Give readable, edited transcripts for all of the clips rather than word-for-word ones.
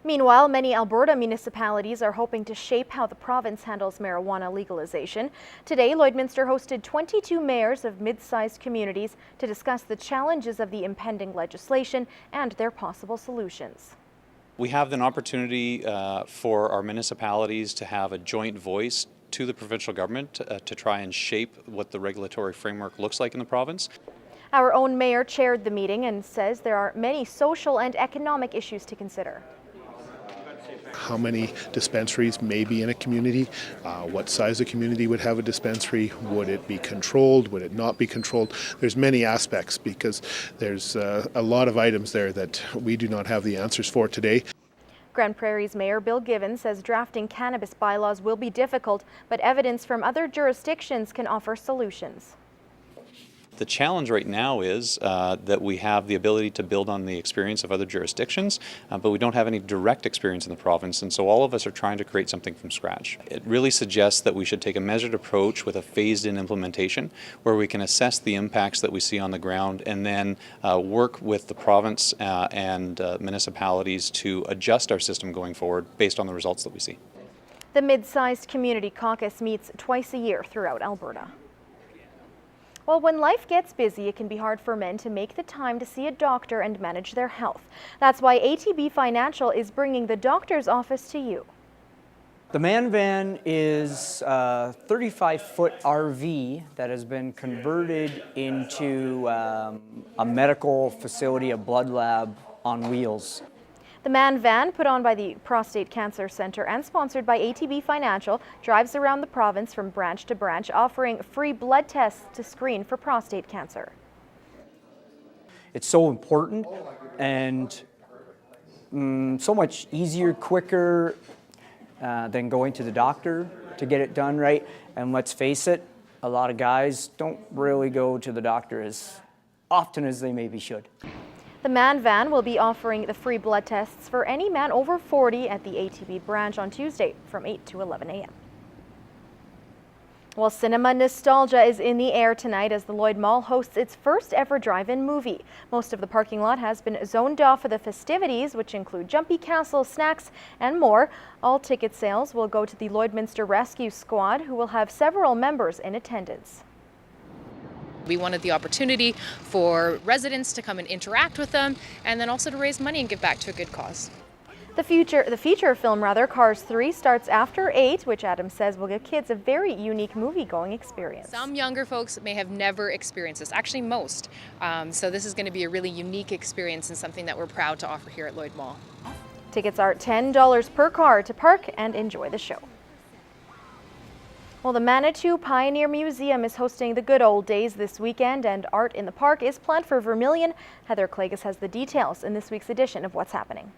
Meanwhile, many Alberta municipalities are hoping to shape how the province handles marijuana legalization. Today, Lloydminster hosted 22 mayors of mid-sized communities to discuss the challenges of the impending legislation and their possible solutions. We have an opportunity for our municipalities to have a joint voice to the provincial government to try and shape what the regulatory framework looks like in the province. Our own mayor chaired the meeting and says there are many social and economic issues to consider. How many dispensaries may be in a community, what size of community would have a dispensary, would it be controlled, would it not be controlled? There's many aspects because there's a lot of items there that we do not have the answers for today. Grand Prairie's Mayor Bill Given says drafting cannabis bylaws will be difficult, but evidence from other jurisdictions can offer solutions. The challenge right now is that we have the ability to build on the experience of other jurisdictions, but we don't have any direct experience in the province, and so all of us are trying to create something from scratch. It really suggests that we should take a measured approach with a phased-in implementation where we can assess the impacts that we see on the ground and then work with the province and municipalities to adjust our system going forward based on the results that we see. The Mid-Sized Community Caucus meets twice a year throughout Alberta. Well, when life gets busy, it can be hard for men to make the time to see a doctor and manage their health. That's why ATB Financial is bringing the doctor's office to you. The Man Van is a 35-foot RV that has been converted into a medical facility, a blood lab on wheels. The Man Van, put on by the Prostate Cancer Centre and sponsored by ATB Financial, drives around the province from branch to branch, offering free blood tests to screen for prostate cancer. It's so important and so much easier, quicker than going to the doctor to get it done right. And let's face it, a lot of guys don't really go to the doctor as often as they maybe should. The Man Van will be offering the free blood tests for any man over 40 at the ATB branch on Tuesday from 8 to 11 a.m. Well, cinema nostalgia is in the air tonight as the Lloyd Mall hosts its first ever drive-in movie. Most of the parking lot has been zoned off for the festivities, which include Jumpy Castle, snacks, and more. All ticket sales will go to the Lloydminster Rescue Squad, who will have several members in attendance. We wanted the opportunity for residents to come and interact with them, and then also to raise money and give back to a good cause. The feature film, Cars 3, starts after 8, which Adam says will give kids a very unique movie-going experience. Some younger folks may have never experienced this, actually most. So this is going to be a really unique experience and something that we're proud to offer here at Lloyd Mall. Tickets are $10 per car to park and enjoy the show. Well, the Manitou Pioneer Museum is hosting the Good Old Days this weekend, and Art in the Park is planned for Vermilion. Heather Clagus has the details in this week's edition of What's Happening.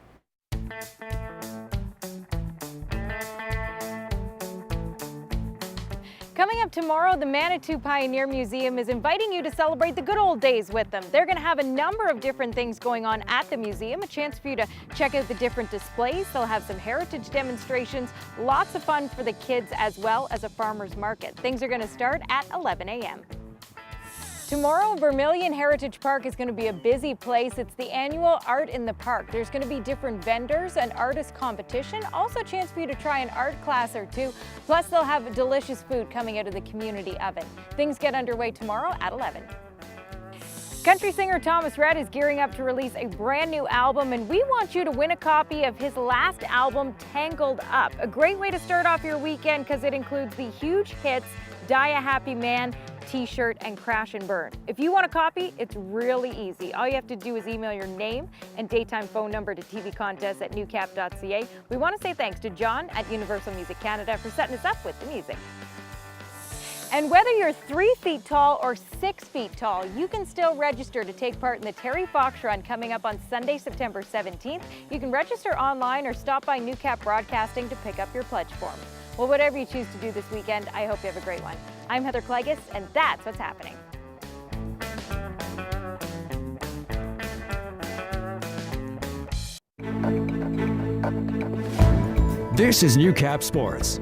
Coming up tomorrow, the Manitou Pioneer Museum is inviting you to celebrate the good old days with them. They're going to have a number of different things going on at the museum, a chance for you to check out the different displays. They'll have some heritage demonstrations, lots of fun for the kids, as well as a farmer's market. Things are going to start at 11 a.m. Tomorrow, Vermilion Heritage Park is going to be a busy place. It's the annual Art in the Park. There's going to be different vendors and artist competition, also a chance for you to try an art class or two. Plus, they'll have delicious food coming out of the community oven. Things get underway tomorrow at 11. Country singer Thomas Rhett is gearing up to release a brand new album, and we want you to win a copy of his last album, Tangled Up. A great way to start off your weekend because it includes the huge hits Die a Happy Man, T-shirt, and Crash and Burn. If you want a copy, it's really easy. All you have to do is email your name and daytime phone number to tvcontests@newcap.ca. We want to say thanks to John at Universal Music Canada for setting us up with the music. And whether you're 3 feet tall or 6 feet tall, you can still register to take part in the Terry Fox Run coming up on Sunday, September 17th. You can register online or stop by Newcap Broadcasting to pick up your pledge form. Well, whatever you choose to do this weekend, I hope you have a great one. I'm Heather Clagus, and that's what's happening. This is Newcap Sports.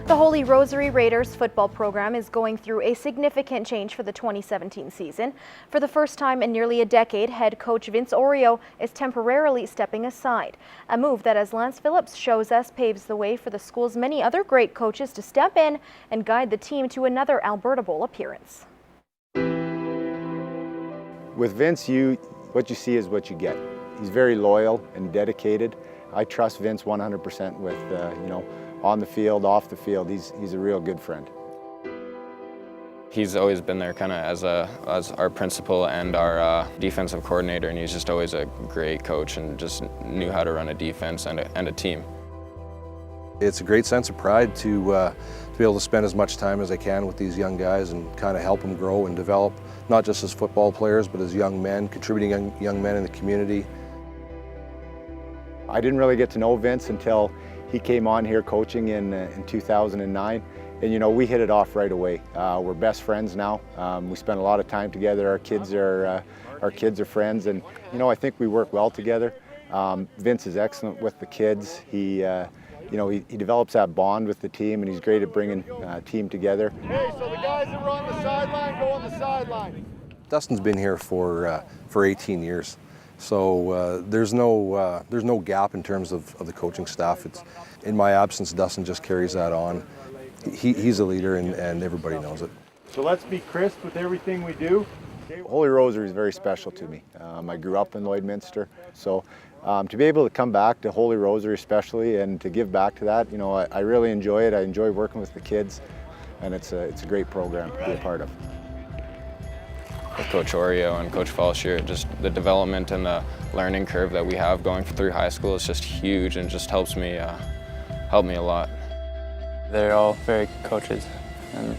The Holy Rosary Raiders football program is going through a significant change for the 2017 season. For the first time in nearly a decade, head coach Vince Oreo is temporarily stepping aside. A move that, as Lance Phillips shows us, paves the way for the school's many other great coaches to step in and guide the team to another Alberta Bowl appearance. With Vince, what you see is what you get. He's very loyal and dedicated. I trust Vince 100% with, on the field, off the field. He's a real good friend. He's always been there kind of as our principal and our defensive coordinator, and he's just always a great coach and just knew how to run a defense and a team. It's a great sense of pride to be able to spend as much time as I can with these young guys and kind of help them grow and develop, not just as football players, but as young men, contributing young men in the community. I didn't really get to know Vince until he came on here coaching in 2009, and we hit it off right away. We're best friends now. We spend a lot of time together. Our kids are friends, and I think we work well together. Vince is excellent with the kids. He develops that bond with the team, and he's great at bringing a team together. Hey, so the guys that were on the sideline go on the sideline. Dustin's been here for 18 years. So there's no gap in terms of the coaching staff. It's in my absence, Dustin just carries that on. He's a leader, and everybody knows it. So let's be crisp with everything we do. Holy Rosary is very special to me. I grew up in Lloydminster, so to be able to come back to Holy Rosary especially and to give back to that, I really enjoy it. I enjoy working with the kids, and it's a great program to be a part of. With Coach Oreo and Coach Falshier, just the development and the learning curve that we have going through high school is just huge and just helped me a lot. They're all very good coaches, and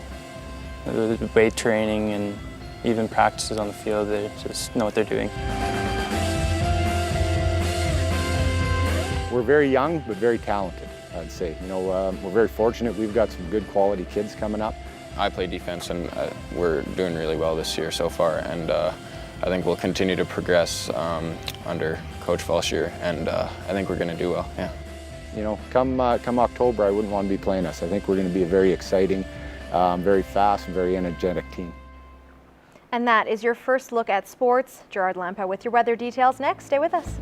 the weight training and even practices on the field, they just know what they're doing. We're very young, but very talented, I'd say. We're very fortunate. We've got some good quality kids coming up. I play defense, and we're doing really well this year so far, and I think we'll continue to progress under Coach Falshier, and I think we're going to do well. Yeah. Come October, I wouldn't want to be playing us. I think we're going to be a very exciting, very fast, and very energetic team. And that is your first look at sports. Gerard Lampa with your weather details next. Stay with us.